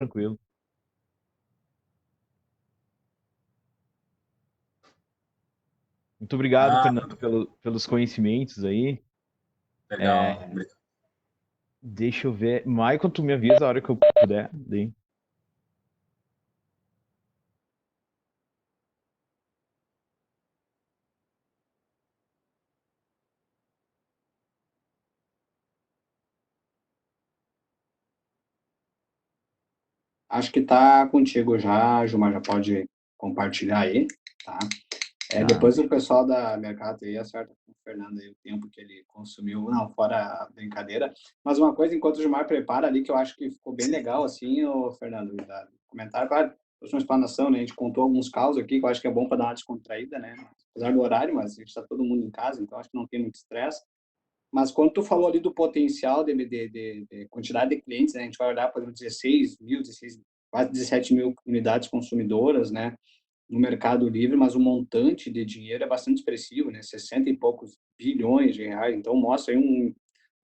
tranquilo. Muito obrigado, Ah, Fernando, pelos conhecimentos aí. legal. Deixa eu ver. Maicon, tu me avisa a hora que eu puder. Daí. Acho que tá contigo já, Gilmar, já pode compartilhar aí, tá? Tá. Depois o pessoal da Mercado aí acerta com o Fernando aí o tempo que ele consumiu, não, fora a brincadeira. Mas uma coisa, enquanto o Gilmar prepara ali, que eu acho que ficou bem legal, assim, o Fernando, comentário, claro, trouxe uma explanação, né? A gente contou alguns causos aqui, que eu acho que é bom para dar uma descontraída, né? Apesar do horário, mas a gente está todo mundo em casa, então acho que não tem muito estresse. Mas quando tu falou ali do potencial de quantidade de clientes, né? A gente vai olhar, por exemplo, 16, quase 17 mil unidades consumidoras, né? No Mercado Livre, mas o montante de dinheiro é bastante expressivo, né? 60 e poucos bilhões de reais. Então, mostra aí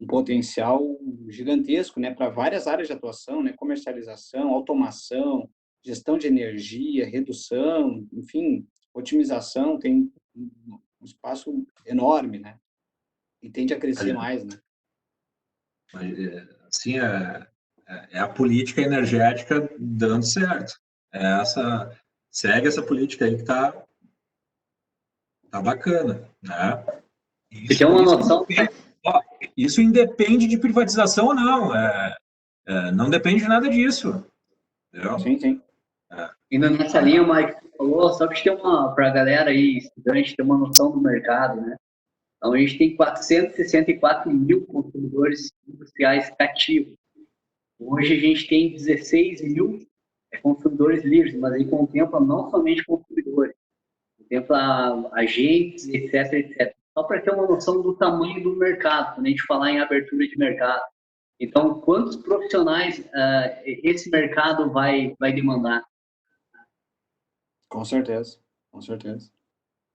um potencial gigantesco, né? Para várias áreas de atuação, né? Comercialização, automação, gestão de energia, redução, enfim, otimização, tem um espaço enorme, né? E tende a crescer mais, né? Assim, é a política energética dando certo. Segue essa política aí que tá bacana, né? Você tem uma noção? Isso independe de privatização ou não. Não depende de nada disso. Entendeu? Sim, sim. Ainda nessa linha, o Mike falou, só que tem para a galera aí, estudante, ter uma noção do mercado, né? Então, a gente tem 464 mil consumidores industriais cativos. Hoje, a gente tem 16 mil consumidores livres, mas aí contempla não somente consumidores, contempla agentes, etc, etc. Só para ter uma noção do tamanho do mercado, quando a gente falar em abertura de mercado. Então, quantos profissionais esse mercado vai demandar? Com certeza, com certeza.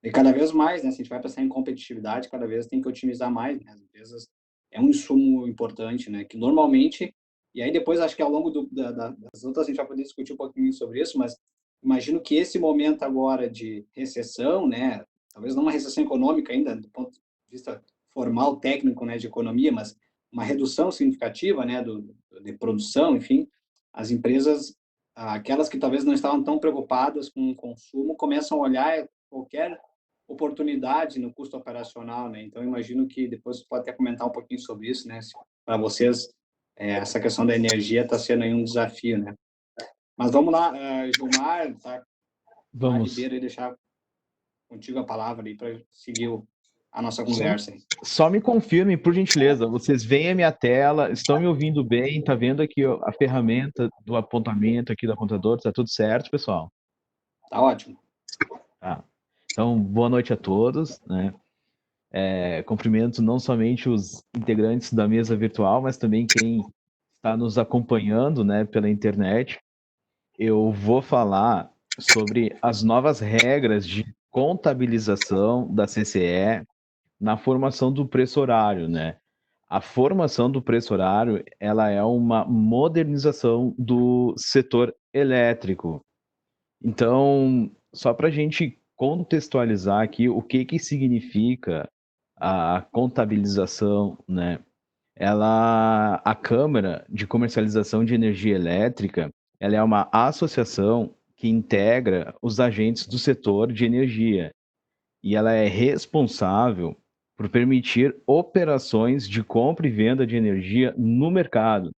E cada vez mais, né? Se a gente vai pensar em competitividade, cada vez tem que otimizar mais, né? As empresas é um insumo importante, né? Que normalmente, e aí depois acho que ao longo das outras a gente vai poder discutir um pouquinho sobre isso, mas imagino que esse momento agora de recessão, né? Talvez não uma recessão econômica ainda, do ponto de vista formal, técnico, né? De economia, mas uma redução significativa, né? De produção, enfim, as empresas, aquelas que talvez não estavam tão preocupadas com o consumo, começam a olhar qualquer oportunidade no custo operacional, né? Então, imagino que depois você pode até comentar um pouquinho sobre isso, né? Para vocês, essa questão da energia está sendo aí um desafio, né? Mas vamos lá, Gilmar, tá? Vamos. Ribeiro, e deixar contigo a palavra aí para seguir a nossa conversa. Só me confirmem, por gentileza, vocês veem a minha tela, estão me ouvindo bem, tá vendo aqui a ferramenta do apontamento aqui do apontador, tá tudo certo, pessoal? Tá ótimo. Tá. Então, boa noite a todos, né? Cumprimento não somente os integrantes da mesa virtual, mas também quem está nos acompanhando, né, pela internet. Eu vou falar sobre as novas regras de contabilização da CCE na formação do preço horário, né? A formação do preço horário, ela é uma modernização do setor elétrico. Então, só para a gente contextualizar aqui o que significa a contabilização, né? A Câmara de Comercialização de Energia Elétrica, ela é uma associação que integra os agentes do setor de energia e ela é responsável por permitir operações de compra e venda de energia no mercado.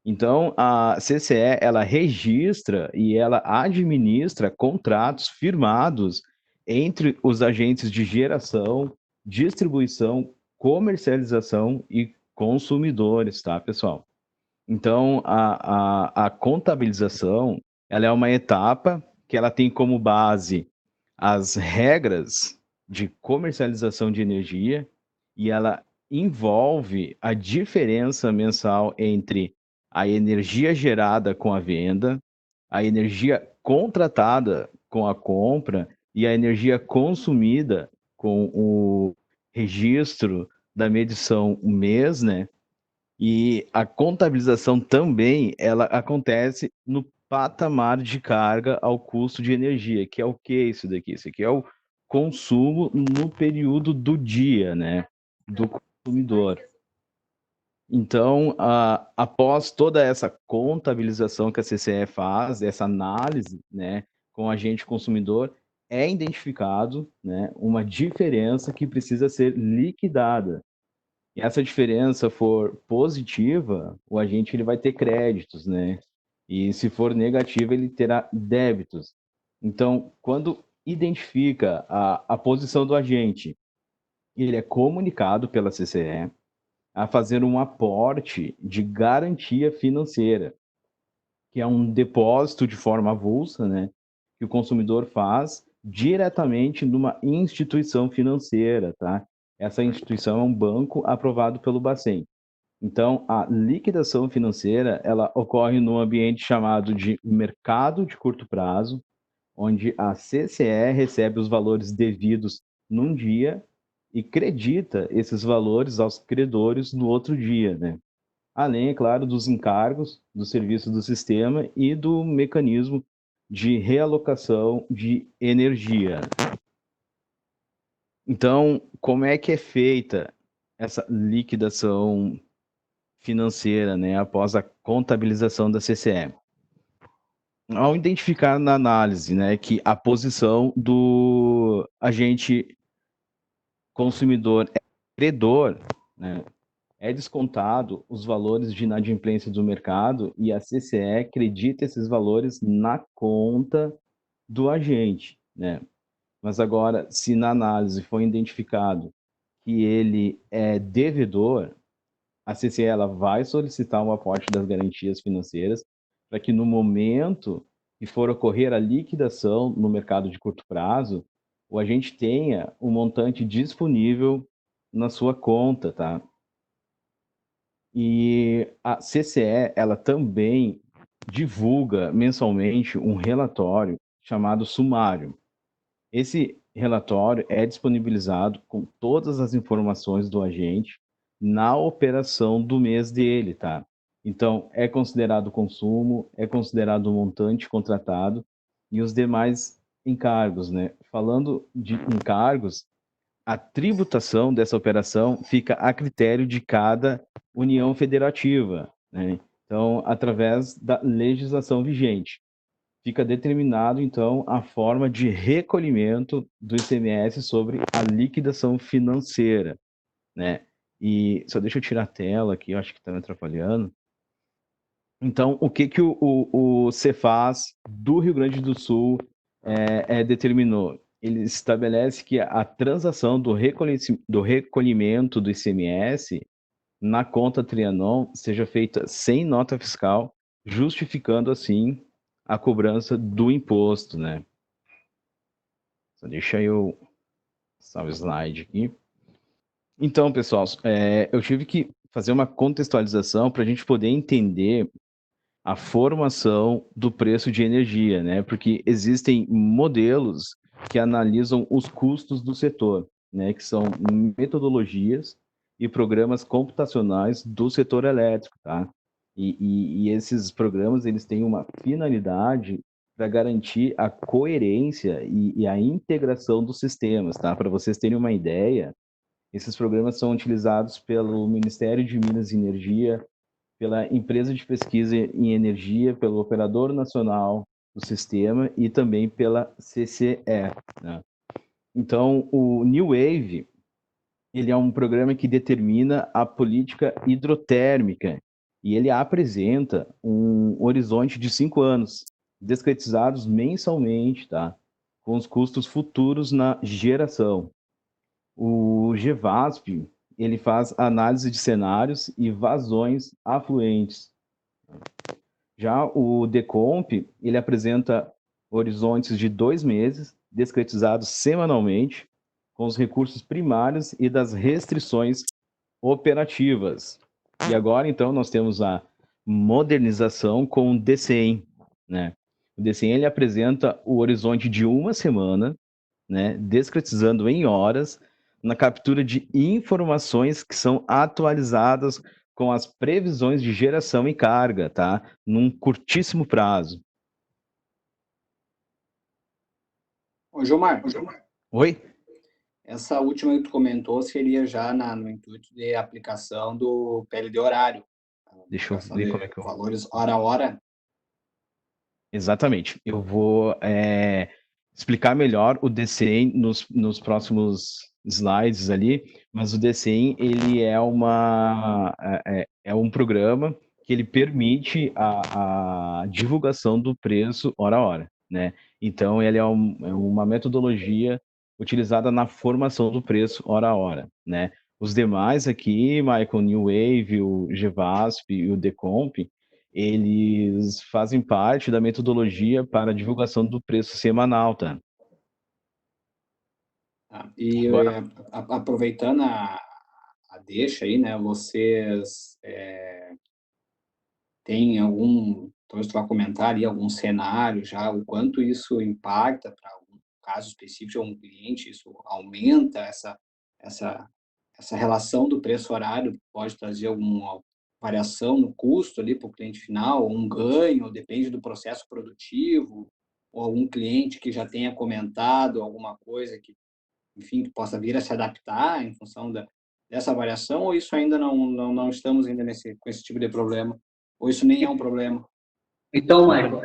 Então, a CCE, ela registra e ela administra contratos firmados entre os agentes de geração, distribuição, comercialização e consumidores, tá, pessoal? Então, a contabilização, ela é uma etapa que ela tem como base as regras de comercialização de energia e ela envolve a diferença mensal entre a energia gerada com a venda, a energia contratada com a compra e a energia consumida com o registro da medição mês, né? E a contabilização também, ela acontece no patamar de carga ao custo de energia, que é o que isso daqui? Isso aqui é o consumo no período do dia, né, do consumidor. Então, após toda essa contabilização que a CCE faz, essa análise, né, com o agente consumidor, é identificado, né, uma diferença que precisa ser liquidada. E essa diferença for positiva, o agente ele vai ter créditos, né? E se for negativa, ele terá débitos. Então, quando identifica a posição do agente, ele é comunicado pela CCE a fazer um aporte de garantia financeira, que é um depósito de forma avulsa, né? Que o consumidor faz diretamente numa instituição financeira, tá? Essa instituição é um banco aprovado pelo Bacen. Então, a liquidação financeira, ela ocorre num ambiente chamado de mercado de curto prazo, onde a CCE recebe os valores devidos num dia e credita esses valores aos credores no outro dia, né? Além, é claro, dos encargos do serviço do sistema e do mecanismo de realocação de energia. Então, como é que é feita essa liquidação financeira, né, após a contabilização da CCE? Ao identificar na análise, né, que a posição do agente consumidor é credor, né, é descontado os valores de inadimplência do mercado e a CCE acredita esses valores na conta do agente, né? Mas agora, se na análise foi identificado que ele é devedor, a CCE ela vai solicitar um aporte das garantias financeiras para que no momento que for ocorrer a liquidação no mercado de curto prazo, o agente tenha um montante disponível na sua conta, tá? E a CCE, ela também divulga mensalmente um relatório chamado sumário. Esse relatório é disponibilizado com todas as informações do agente na operação do mês dele, tá? Então, é considerado consumo, é considerado o montante contratado e os demais encargos, né? Falando de encargos, a tributação dessa operação fica a critério de cada União Federativa, né? Então, através da legislação vigente, fica determinado, então, a forma de recolhimento do ICMS sobre a liquidação financeira, né? E só deixa eu tirar a tela aqui, eu acho que está me atrapalhando. Então, o que o Cefaz do Rio Grande do Sul determinou? Ele estabelece que a transação do recolhimento do ICMS na conta Trianon seja feita sem nota fiscal, justificando, assim, a cobrança do imposto, né? Só deixa eu passar o slide aqui. Então, pessoal, eu tive que fazer uma contextualização para a gente poder entender a formação do preço de energia, né? Porque existem modelos que analisam os custos do setor, né? Que são metodologias e programas computacionais do setor elétrico, tá? E esses programas, eles têm uma finalidade para garantir a coerência e a integração dos sistemas, tá? Para vocês terem uma ideia, esses programas são utilizados pelo Ministério de Minas e Energia, pela empresa de pesquisa em energia, pelo operador nacional do sistema e também pela CCE, né? Então, o New Wave, ele é um programa que determina a política hidrotérmica e ele apresenta um horizonte de 5 anos, descretizados mensalmente, tá? Com os custos futuros na geração. O GVASP, ele faz análise de cenários e vazões afluentes. Já o Decomp, ele apresenta horizontes de 2 meses, descretizados semanalmente, com os recursos primários e das restrições operativas. E agora, então, nós temos a modernização com o DCEM, né? O DCEM, ele apresenta o horizonte de 1 semana, né, descretizando em horas, na captura de informações que são atualizadas com as previsões de geração e carga, tá? Num curtíssimo prazo. Ô, Gilmar, Oi? essa última que tu comentou seria já no intuito de aplicação do PLD horário. Deixa eu Aplicação ver de como é que eu... valores hora a hora. Exatamente. Eu vou explicar melhor o DCEM nos próximos slides ali, mas o DCEM, ele é um programa que ele permite a divulgação do preço hora a hora, né? Então, ele é uma metodologia utilizada na formação do preço hora a hora, né? Os demais aqui, Michael, New Wave, o GVASP e o Decomp, eles fazem parte da metodologia para a divulgação do preço semanal, tá? Tá? E Agora, aproveitando a deixa aí, né? Vocês têm algum, talvez tu vá comentar ali algum cenário já, o quanto isso impacta para algum caso específico de algum cliente, isso aumenta essa relação do preço horário, pode trazer alguma variação no custo ali para o cliente final, ou um ganho, depende do processo produtivo, ou algum cliente que já tenha comentado alguma coisa que, enfim, que possa vir a se adaptar em função dessa variação, ou isso ainda não estamos ainda com esse tipo de problema, ou isso nem é um problema? Então, Michael,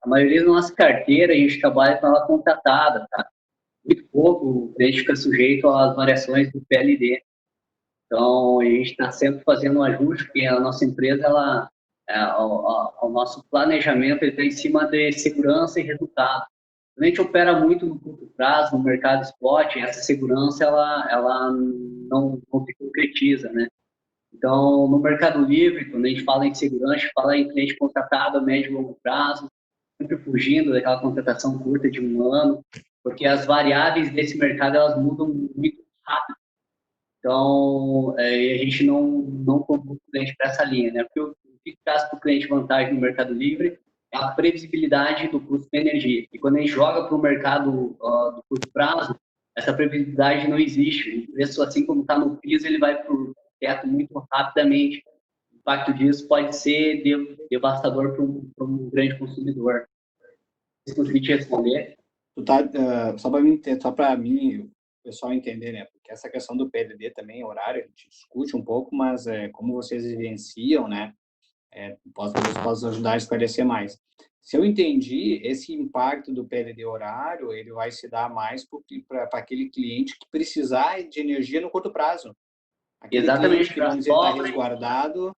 a maioria da nossa carteira a gente trabalha com ela contratada, tá? Muito pouco o cliente fica sujeito às variações do PLD. Então, a gente está sempre fazendo um ajuste, porque a nossa empresa, o nosso planejamento está em cima de segurança e resultado. A gente opera muito no curto prazo, no mercado spot, e essa segurança ela não se concretiza, né? Então, no Mercado Livre, quando a gente fala em segurança, a gente fala em cliente contratado a médio e longo prazo, sempre fugindo daquela contratação curta de um ano, porque as variáveis desse mercado elas mudam muito rápido. Então, a gente não conduz o cliente para essa linha, né? Porque o que traz para o cliente vantagem no Mercado Livre é a previsibilidade do custo de energia. E quando a gente joga para o mercado do curto prazo, essa previsibilidade não existe. O preço, assim como está no piso, ele vai para o teto muito rapidamente. O impacto disso pode ser devastador para um grande consumidor. Se consegui te responder. Só para mim, o pessoal entender, né? Porque essa questão do PLD também, horário, a gente discute um pouco, mas como vocês vivenciam, né? Posso ajudar a esclarecer mais. Se eu entendi, esse impacto do PLD horário, ele vai se dar mais para aquele cliente que precisar de energia no curto prazo. Aquele cliente Exatamente, que, para vamos dizer, está resguardado.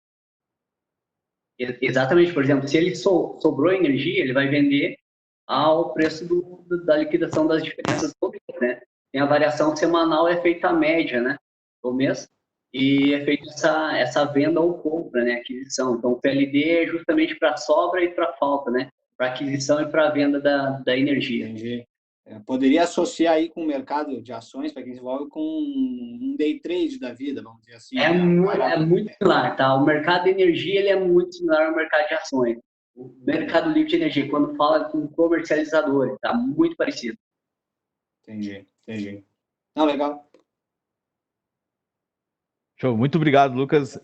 Exatamente, por exemplo, se ele sobrou energia, ele vai vender ao preço da liquidação das diferenças do mês, né? Tem a variação semanal, é feita a média, né, do mês, e é feita essa venda ou compra, né, aquisição. Então, o PLD é justamente para sobra e para falta, né, para aquisição e para venda da energia. Entendi. Poderia associar aí com o mercado de ações, para quem desenvolve, com um day trade da vida, vamos dizer assim. É muito similar, tá? O mercado de energia ele é muito similar ao mercado de ações. O Mercado Livre de Energia, quando fala com comercializadores, tá muito parecido. Entendi. Não, legal. show. Muito obrigado, Lucas.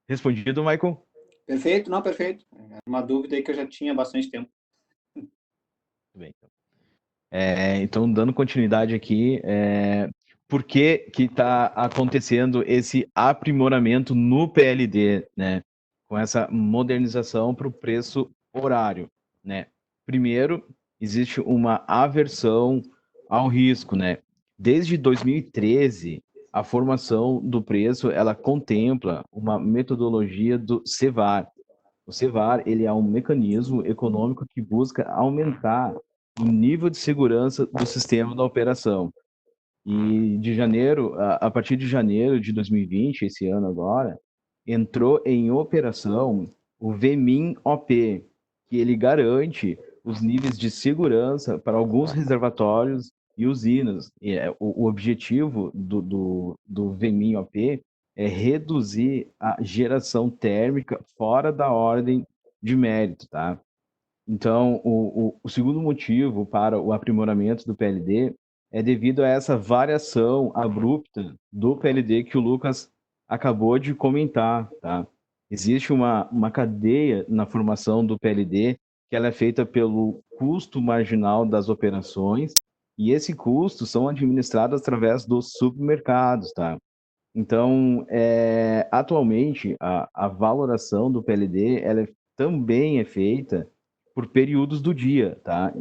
Respondido, Michael? Perfeito, não, perfeito. É uma dúvida aí que eu já tinha há bastante tempo. Muito bem, então. Então, dando continuidade aqui, por que está acontecendo esse aprimoramento no PLD, né? Com essa modernização para o preço horário, né? Primeiro, existe uma aversão ao risco, né? Desde 2013, a formação do preço, ela contempla uma metodologia do CVAR. O CVAR, ele é um mecanismo econômico que busca aumentar o nível de segurança do sistema da operação. E a partir de janeiro de 2020, esse ano agora, entrou em operação o VMIN-OP, que ele garante os níveis de segurança para alguns reservatórios e usinas. O objetivo do VMIN-OP é reduzir a geração térmica fora da ordem de mérito, tá? Então, o segundo motivo para o aprimoramento do PLD é devido a essa variação abrupta do PLD que o Lucas acabou de comentar, tá? Existe uma cadeia na formação do PLD que ela é feita pelo custo marginal das operações e esse custo são administrados através dos supermercados, tá? Então, atualmente, a valoração do PLD também é feita por períodos do dia, tá?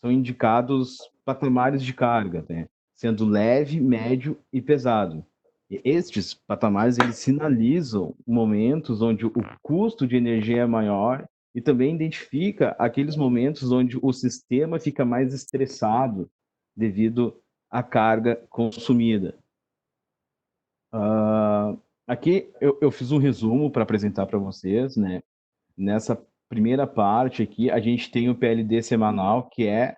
São indicados patamares de carga, né? Sendo leve, médio e pesado. E estes patamares, eles sinalizam momentos onde o custo de energia é maior e também identifica aqueles momentos onde o sistema fica mais estressado devido à carga consumida. Aqui eu fiz um resumo para apresentar para vocês, né? Nessa primeira parte aqui, a gente tem o PLD semanal, que é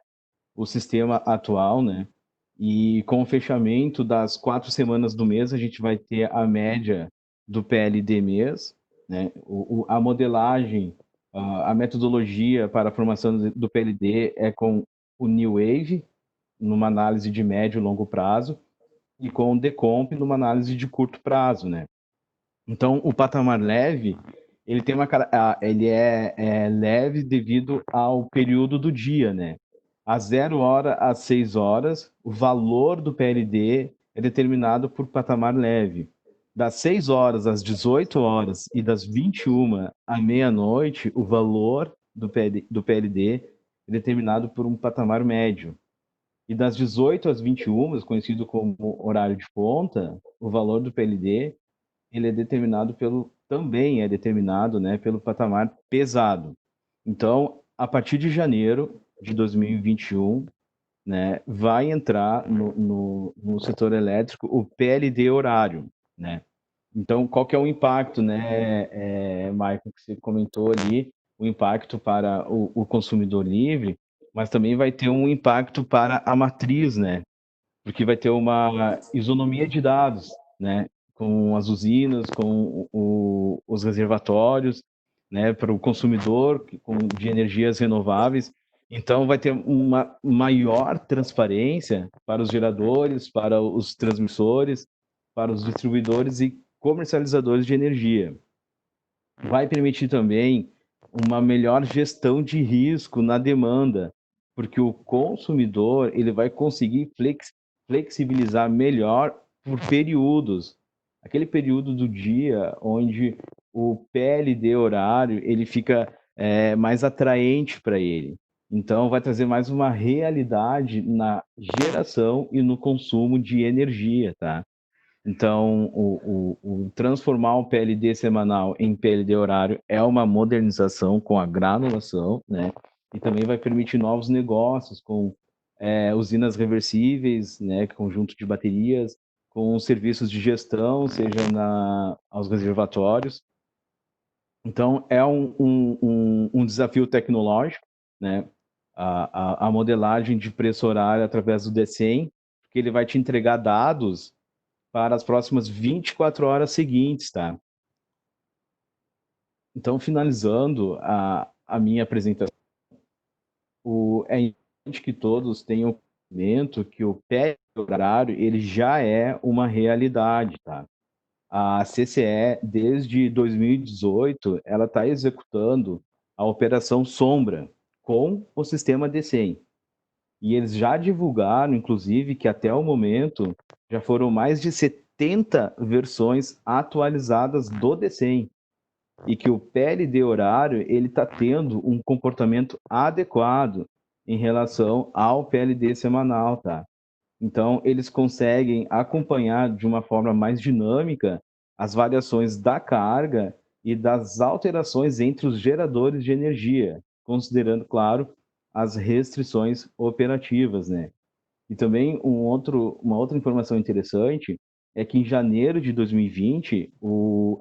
o sistema atual, né? E com o fechamento das 4 semanas do mês, a gente vai ter a média do PLD mês, né? A modelagem, a metodologia para a formação do PLD é com o New Wave, numa análise de médio e longo prazo, e com o Decomp numa análise de curto prazo, né? Então, o patamar leve, ele tem ele é leve devido ao período do dia, né? Às 0 hora às 6 horas, o valor do PLD é determinado por patamar leve. Das 6 horas às 18 horas e das 21 à meia-noite, o valor do PLD é determinado por um patamar médio. E das 18 às 21, conhecido como horário de ponta, o valor do PLD ele é determinado também é determinado, né, pelo patamar pesado. Então, a partir de janeiro de 2021, né, vai entrar no setor elétrico o PLD horário, né? Então, qual que é o impacto, né, Michael, que você comentou ali, o impacto para o consumidor livre, mas também vai ter um impacto para a matriz, né? Porque vai ter uma isonomia de dados, né? Com as usinas, com os reservatórios, né? Para o consumidor de energias renováveis. Então, vai ter uma maior transparência para os geradores, para os transmissores, para os distribuidores e comercializadores de energia. Vai permitir também uma melhor gestão de risco na demanda, porque o consumidor ele vai conseguir flexibilizar melhor por períodos. Aquele período do dia onde o PLD horário ele fica mais atraente para ele. Então, vai trazer mais uma realidade na geração e no consumo de energia, tá? Então, o transformar o PLD semanal em PLD horário é uma modernização com a granulação, né? E também vai permitir novos negócios com usinas reversíveis, né? Conjunto de baterias, com serviços de gestão, seja aos reservatórios. Então, é um desafio tecnológico, né? A modelagem de preço horário através do DCEM, que ele vai te entregar dados para as próximas 24 horas seguintes, tá? Então, finalizando a minha apresentação, é importante que todos tenham conhecimento que o PLD horário ele já é uma realidade, tá? A CCE, desde 2018, ela está executando a operação Sombra com o sistema DCEM. E eles já divulgaram, inclusive, que até o momento já foram mais de 70 versões atualizadas do DCEM. E que o PLD horário ele está tendo um comportamento adequado em relação ao PLD semanal, tá? Então, eles conseguem acompanhar de uma forma mais dinâmica as variações da carga e das alterações entre os geradores de energia, considerando, claro, as restrições operativas, né? E também uma outra informação interessante é que em janeiro de 2020,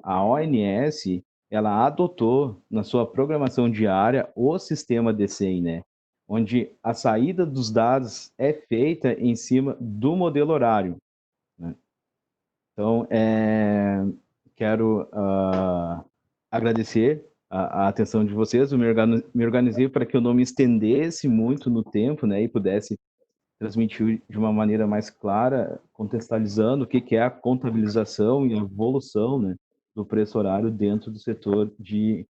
a ONS ela adotou na sua programação diária o sistema DCEM, né? Onde a saída dos dados é feita em cima do modelo horário, né? Então, quero agradecer a atenção de vocês. Eu me organizei para que eu não me estendesse muito no tempo, né? E pudesse transmitiu de uma maneira mais clara, contextualizando o que é a contabilização e a evolução, né, do preço horário dentro do setor de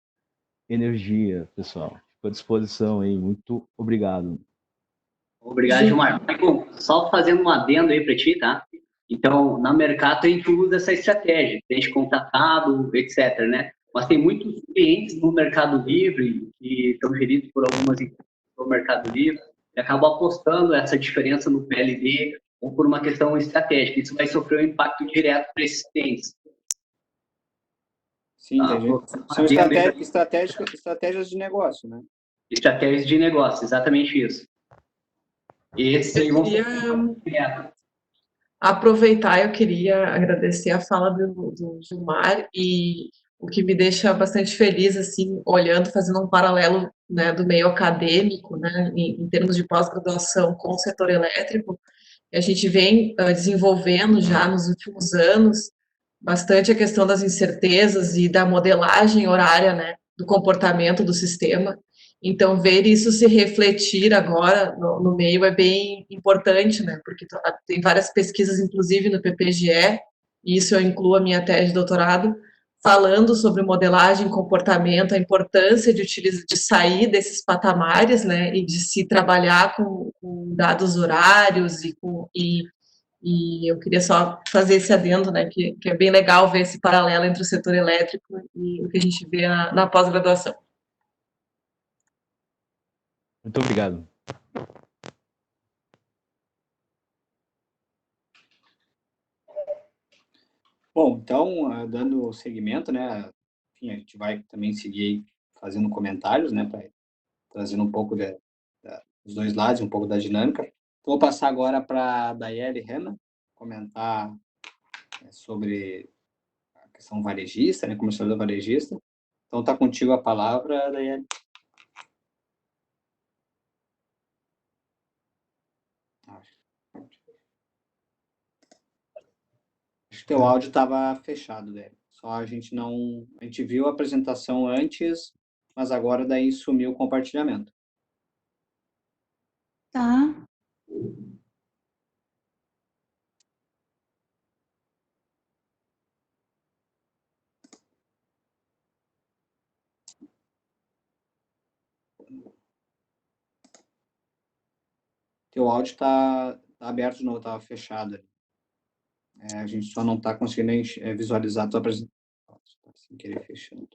energia, pessoal. Fico à disposição aí. Muito obrigado. Obrigado, Gilmar. Bom, só fazendo um adendo aí para ti, tá? Então, na Mercato a gente usa essa estratégia, desde contatado, etc, né? Mas tem muitos clientes no Mercado Livre que estão geridos por algumas empresas do Mercado Livre e acabam apostando essa diferença no PLD ou por uma questão estratégica. Isso vai sofrer um impacto direto para esses clientes. Sim, Tá? entendi. São estratégias de negócio, né? Estratégias de negócio, exatamente isso. E esses aí vão ser direto. Aproveitar, eu queria agradecer a fala do Gilmar e o que me deixa bastante feliz, assim, olhando, fazendo um paralelo, né, do meio acadêmico, né, em termos de pós-graduação com o setor elétrico, a gente vem desenvolvendo já nos últimos anos bastante a questão das incertezas e da modelagem horária, né, do comportamento do sistema. Então, ver isso se refletir agora no meio é bem importante, né? Porque tem várias pesquisas, inclusive no PPGE, e isso eu incluo a minha tese de doutorado, falando sobre modelagem, comportamento, a importância de sair desses patamares, né? E de se trabalhar com dados horários e eu queria só fazer esse adendo, né? Que é bem legal ver esse paralelo entre o setor elétrico e o que a gente vê na pós-graduação. Muito obrigado. Bom, então, dando seguimento, né? Enfim, a gente vai também seguir fazendo comentários, né? Trazendo um pouco dos dois lados, um pouco da dinâmica. Vou passar agora para a Daiele Rena comentar sobre a questão varejista, né? Comercializador varejista. Então, está contigo a palavra, Daiele. Acho que teu áudio estava fechado, Daiele. Só a gente não... A gente viu a apresentação antes, mas agora daí sumiu o compartilhamento. Tá. Teu áudio está aberto de novo, estava fechado. A gente só não está conseguindo visualizar a tua apresentação. Sem querer fechando.